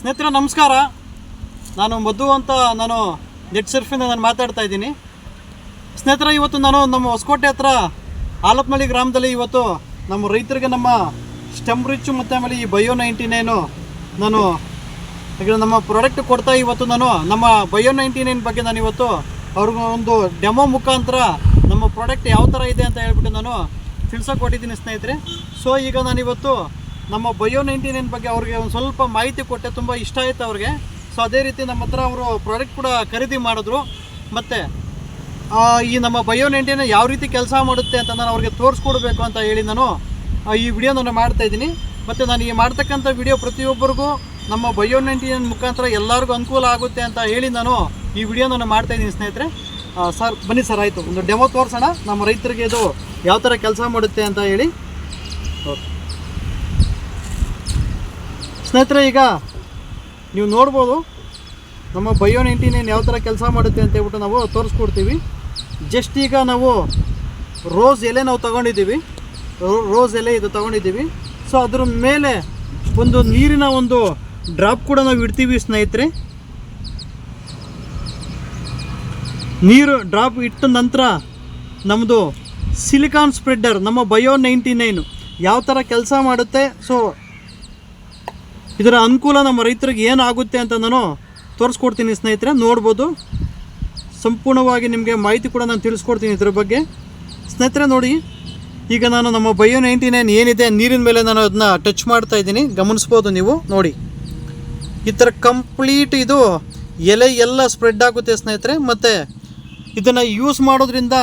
ಸ್ನೇಹಿತರೆ ನಮಸ್ಕಾರ. ನಾನು ಮಧು ಅಂತ ನಾನು ನೆಟ್ ಸರ್ಫಿಂದ ನಾನು ಮಾತಾಡ್ತಾ ಇದ್ದೀನಿ. ಸ್ನೇಹಿತರೆ, ಇವತ್ತು ನಾನು ನಮ್ಮ ಹೊಸಕೋಟೆ ಹತ್ರ ಆಲಪನಹಳ್ಳಿ ಗ್ರಾಮದಲ್ಲಿ ಇವತ್ತು ನಮ್ಮ ರೈತರಿಗೆ ನಮ್ಮ ಸ್ಟೆಮ್ ರಿಚ್ ಮತ್ತು ಆಮೇಲೆ ಈ ಬಯೋ 99 ನಾನು ಈಗ ನಮ್ಮ ಪ್ರಾಡಕ್ಟ್ ಕೊಡ್ತಾ ಇವತ್ತು ನಾನು ನಮ್ಮ ಬಯೋ 99 ಬಗ್ಗೆ ನಾನು ಇವತ್ತು ಅವ್ರಿಗೆ ಒಂದು ಡೆಮೋ ಮುಖಾಂತರ ನಮ್ಮ ಪ್ರಾಡಕ್ಟ್ ಯಾವ ಥರ ಇದೆ ಅಂತ ಹೇಳ್ಬಿಟ್ಟು ನಾನು ತಿಳ್ಸೋಕೆ ಕೊಟ್ಟಿದ್ದೀನಿ ಸ್ನೇಹಿತರೆ. ಸೊ ಈಗ ನಾನಿವತ್ತು ನಮ್ಮ ಬಯೋ 99 ಬಗ್ಗೆ ಅವ್ರಿಗೆ ಒಂದು ಸ್ವಲ್ಪ ಮಾಹಿತಿ ಕೊಟ್ಟೆ, ತುಂಬ ಇಷ್ಟ ಆಯಿತು ಅವ್ರಿಗೆ. ಸೊ ಅದೇ ರೀತಿ ನಮ್ಮ ಹತ್ರ ಅವರು ಪ್ರಾಡಕ್ಟ್ ಕೂಡ ಖರೀದಿ ಮಾಡಿದ್ರು. ಮತ್ತು ಈ ನಮ್ಮ ಬಯೋ 99 ಯಾವ ರೀತಿ ಕೆಲಸ ಮಾಡುತ್ತೆ ಅಂತ ನಾನು ಅವ್ರಿಗೆ ತೋರಿಸ್ಕೊಡ್ಬೇಕು ಅಂತ ಹೇಳಿ ನಾನು ಈ ವಿಡಿಯೋ ನಾನು ಮಾಡ್ತಾಯಿದ್ದೀನಿ. ಮತ್ತು ನಾನು ಈ ಮಾಡ್ತಕ್ಕಂಥ ವಿಡಿಯೋ ಪ್ರತಿಯೊಬ್ಬರಿಗೂ ನಮ್ಮ ಬಯೋ 99 ಮುಖಾಂತರ ಎಲ್ಲರಿಗೂ ಅನುಕೂಲ ಆಗುತ್ತೆ ಅಂತ ಹೇಳಿ ನಾನು ಈ ವಿಡಿಯೋ ನಾನು ಮಾಡ್ತಾಯಿದ್ದೀನಿ ಸ್ನೇಹಿತರೆ. ಸರ್ ಬನ್ನಿ ಸರ್, ಆಯಿತು ಒಂದು ಡೆಮೋ ತೋರಿಸೋಣ ನಮ್ಮ ರೈತರಿಗೆ ಇದು ಯಾವ ಥರ ಕೆಲಸ ಮಾಡುತ್ತೆ ಅಂತ ಹೇಳಿ. ಓಕೆ ಸ್ನೇಹಿತರೆ, ಈಗ ನೀವು ನೋಡ್ಬೋದು ನಮ್ಮ ಬಯೋ 99 ಯಾವ ಥರ ಕೆಲಸ ಮಾಡುತ್ತೆ ಅಂತ ಹೇಳ್ಬಿಟ್ಟು ನಾವು ತೋರಿಸ್ಕೊಡ್ತೀವಿ. ಜಸ್ಟ್ ಈಗ ನಾವು ರೋಸ್ ಎಲೆ ನಾವು ತೊಗೊಂಡಿದ್ದೀವಿ, ರೋಸ್ ಎಲೆ ಇದು ತೊಗೊಂಡಿದ್ದೀವಿ. ಸೊ ಅದ್ರ ಮೇಲೆ ಒಂದು ನೀರಿನ ಒಂದು ಡ್ರಾಪ್ ಕೂಡ ನಾವು ಇಡ್ತೀವಿ ಸ್ನೇಹಿತರೆ. ನೀರು ಡ್ರಾಪ್ ಇಟ್ಟ ನಂತರ ನಮ್ಮದು ಸಿಲಿಕಾನ್ ಸ್ಪ್ರೆಡ್ಡರ್ ನಮ್ಮ ಬಯೋ 99 ಯಾವ ಥರ ಕೆಲಸ ಮಾಡುತ್ತೆ, ಸೊ ಇದರ ಅನುಕೂಲ ನಮ್ಮ ರೈತರಿಗೆ ಏನಾಗುತ್ತೆ ಅಂತ ನಾನು ತೋರಿಸ್ಕೊಡ್ತೀನಿ ಸ್ನೇಹಿತರೆ. ನೋಡ್ಬೋದು, ಸಂಪೂರ್ಣವಾಗಿ ನಿಮಗೆ ಮಾಹಿತಿ ಕೂಡ ನಾನು ತಿಳಿಸ್ಕೊಡ್ತೀನಿ ಇದ್ರ ಬಗ್ಗೆ. ಸ್ನೇಹಿತರೆ ನೋಡಿ, ಈಗ ನಾನು ನಮ್ಮ ಬಯೋ 99 ಏನಿದೆ ನೀರಿನ ಮೇಲೆ ನಾನು ಅದನ್ನ ಟಚ್ ಮಾಡ್ತಾ ಇದ್ದೀನಿ, ಗಮನಿಸ್ಬೋದು ನೀವು ನೋಡಿ. ಈ ಥರ ಕಂಪ್ಲೀಟ್ ಇದು ಎಲೆ ಎಲ್ಲ ಸ್ಪ್ರೆಡ್ ಆಗುತ್ತೆ ಸ್ನೇಹಿತರೆ. ಮತ್ತು ಇದನ್ನು ಯೂಸ್ ಮಾಡೋದ್ರಿಂದ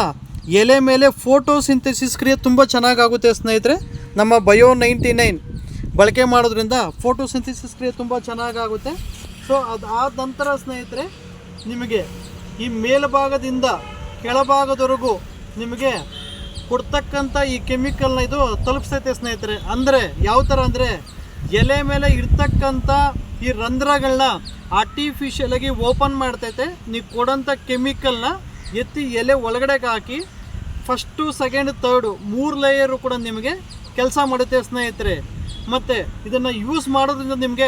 ಎಲೆ ಮೇಲೆ ಫೋಟೋಸಿಂಥೆಸಿಸ್ ಕ್ರಿಯೆ ತುಂಬ ಚೆನ್ನಾಗಾಗುತ್ತೆ ಸ್ನೇಹಿತರೆ. ನಮ್ಮ ಬಯೋ 99 ಬಳಕೆ ಮಾಡೋದ್ರಿಂದ ಫೋಟೋಸಿಂಥೆಸಿಸ್ ಕ್ರಿಯೆ ತುಂಬ ಚೆನ್ನಾಗಾಗುತ್ತೆ. ಸೊ ಅದಾದ ನಂತರ ಸ್ನೇಹಿತರೆ, ನಿಮಗೆ ಈ ಮೇಲ್ಭಾಗದಿಂದ ಕೆಳಭಾಗದವರೆಗೂ ನಿಮಗೆ ಕೊಡ್ತಕ್ಕಂಥ ಈ ಕೆಮಿಕಲ್ನ ಇದು ತಲುಪಿಸ್ತೈತೆ ಸ್ನೇಹಿತರೆ. ಅಂದರೆ ಯಾವ ಥರ ಅಂದರೆ, ಎಲೆ ಮೇಲೆ ಇರ್ತಕ್ಕಂಥ ಈ ರಂಧ್ರಗಳನ್ನ ಆರ್ಟಿಫಿಷಿಯಲಾಗಿ ಓಪನ್ ಮಾಡ್ತೈತೆ. ನೀವು ಕೊಡೋಂಥ ಕೆಮಿಕಲ್ನ ಎತ್ತಿ ಎಲೆ ಒಳಗಡೆಗೆ ಹಾಕಿ ಫಸ್ಟು, ಸೆಕೆಂಡ್, ಥರ್ಡು 3 ಲೇಯರು ಕೂಡ ನಿಮಗೆ ಕೆಲಸ ಮಾಡುತ್ತೆ ಸ್ನೇಹಿತರೆ. ಮತ್ತು ಇದನ್ನು ಯೂಸ್ ಮಾಡೋದ್ರಿಂದ ನಿಮಗೆ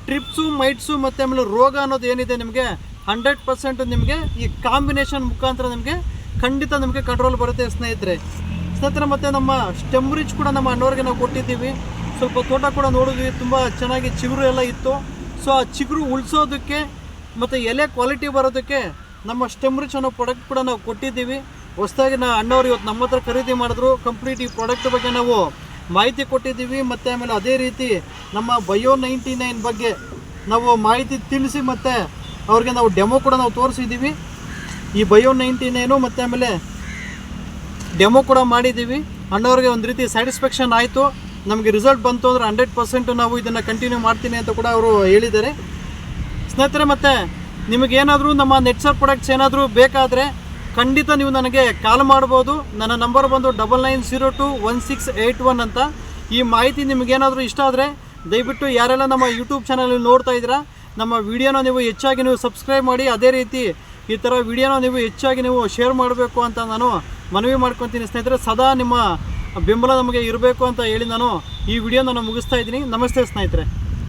ಟ್ರಿಪ್ಸು, ಮೈಟ್ಸು ಮತ್ತು ಆಮೇಲೆ ರೋಗ ಅನ್ನೋದು ಏನಿದೆ ನಿಮಗೆ 100% ನಿಮಗೆ ಈ ಕಾಂಬಿನೇಷನ್ ಮುಖಾಂತರ ನಿಮಗೆ ಖಂಡಿತ ನಿಮಗೆ ಕಂಟ್ರೋಲ್ ಬರುತ್ತೆ ಸ್ನೇಹಿತರೆ. ಮತ್ತು ನಮ್ಮ ಸ್ಟೆಮ್ ರಿಚ್ ಕೂಡ ನಮ್ಮ ಅಣ್ಣವ್ರಿಗೆ ನಾವು ಕೊಟ್ಟಿದ್ದೀವಿ. ಸ್ವಲ್ಪ ತೋಟ ಕೂಡ ನೋಡಿದ್ವಿ, ತುಂಬ ಚೆನ್ನಾಗಿ ಚಿಗುರು ಎಲ್ಲ ಇತ್ತು. ಸೊ ಆ ಚಿಗುರು ಉಳಿಸೋದಕ್ಕೆ ಮತ್ತು ಎಲೆ ಕ್ವಾಲಿಟಿ ಬರೋದಕ್ಕೆ ನಮ್ಮ ಸ್ಟೆಮ್ ರಿಚ್ ಅನ್ನೋ ಪ್ರಾಡಕ್ಟ್ ಕೂಡ ನಾವು ಕೊಟ್ಟಿದ್ದೀವಿ. ಹೊಸದಾಗಿ ಅಣ್ಣವ್ರು ಇವತ್ತು ನಮ್ಮ ಹತ್ರ ಖರೀದಿ ಮಾಡಿದ್ರು. ಕಂಪ್ಲೀಟ್ ಈ ಪ್ರಾಡಕ್ಟ್ ಬಗ್ಗೆ ನಾವು ಮಾಹಿತಿ ಕೊಟ್ಟಿದ್ದೀವಿ. ಮತ್ತು ಆಮೇಲೆ ಅದೇ ರೀತಿ ನಮ್ಮ ಬಯೋ 99 ಬಗ್ಗೆ ನಾವು ಮಾಹಿತಿ ತಿಳಿಸಿ ಮತ್ತು ಅವ್ರಿಗೆ ನಾವು ಡೆಮೋ ಕೂಡ ನಾವು ತೋರಿಸಿದ್ದೀವಿ. ಈ ಬಯೋ 99 ಮತ್ತು ಆಮೇಲೆ ಡೆಮೋ ಕೂಡ ಮಾಡಿದ್ದೀವಿ. ಅಣ್ಣವ್ರಿಗೆ ಒಂದು ರೀತಿ ಸ್ಯಾಟಿಸ್ಫ್ಯಾಕ್ಷನ್ ಆಯಿತು. ನಮಗೆ ರಿಸಲ್ಟ್ ಬಂತು ಅಂದರೆ 100% ನಾವು ಇದನ್ನು ಕಂಟಿನ್ಯೂ ಮಾಡ್ತೀನಿ ಅಂತ ಕೂಡ ಅವರು ಹೇಳಿದ್ದಾರೆ ಸ್ನೇಹಿತರೆ. ಮತ್ತು ನಿಮಗೇನಾದರೂ ನಮ್ಮ ನೆಟ್ಸರ್ ಪ್ರಾಡಕ್ಟ್ಸ್ ಏನಾದರೂ ಬೇಕಾದರೆ ಖಂಡಿತ ನೀವು ನನಗೆ ಕಾಲ್ ಮಾಡ್ಬೋದು. ನನ್ನ ನಂಬರ್ ಬಂದು 99021681 ಅಂತ. ಈ ಮಾಹಿತಿ ನಿಮಗೇನಾದರೂ ಇಷ್ಟ ಆದರೆ ದಯವಿಟ್ಟು ಯಾರೆಲ್ಲ ನಮ್ಮ ಯೂಟ್ಯೂಬ್ ಚಾನಲಲ್ಲಿ ನೋಡ್ತಾ ಇದ್ದೀರಾ, ನಮ್ಮ ವಿಡಿಯೋನ ನೀವು ಹೆಚ್ಚಾಗಿ ನೀವು ಸಬ್ಸ್ಕ್ರೈಬ್ ಮಾಡಿ. ಅದೇ ರೀತಿ ಈ ಥರ ವಿಡಿಯೋನ ನೀವು ಹೆಚ್ಚಾಗಿ ನೀವು ಶೇರ್ ಮಾಡಬೇಕು ಅಂತ ನಾನು ಮನವಿ ಮಾಡ್ಕೊತೀನಿ ಸ್ನೇಹಿತರೆ. ಸದಾ ನಿಮ್ಮ ಬೆಂಬಲ ನಮಗೆ ಇರಬೇಕು ಅಂತ ಹೇಳಿ ನಾನು ಈ ವಿಡಿಯೋ ನಾನು ಮುಗಿಸ್ತಾ ಇದ್ದೀನಿ. ನಮಸ್ತೆ ಸ್ನೇಹಿತರೆ.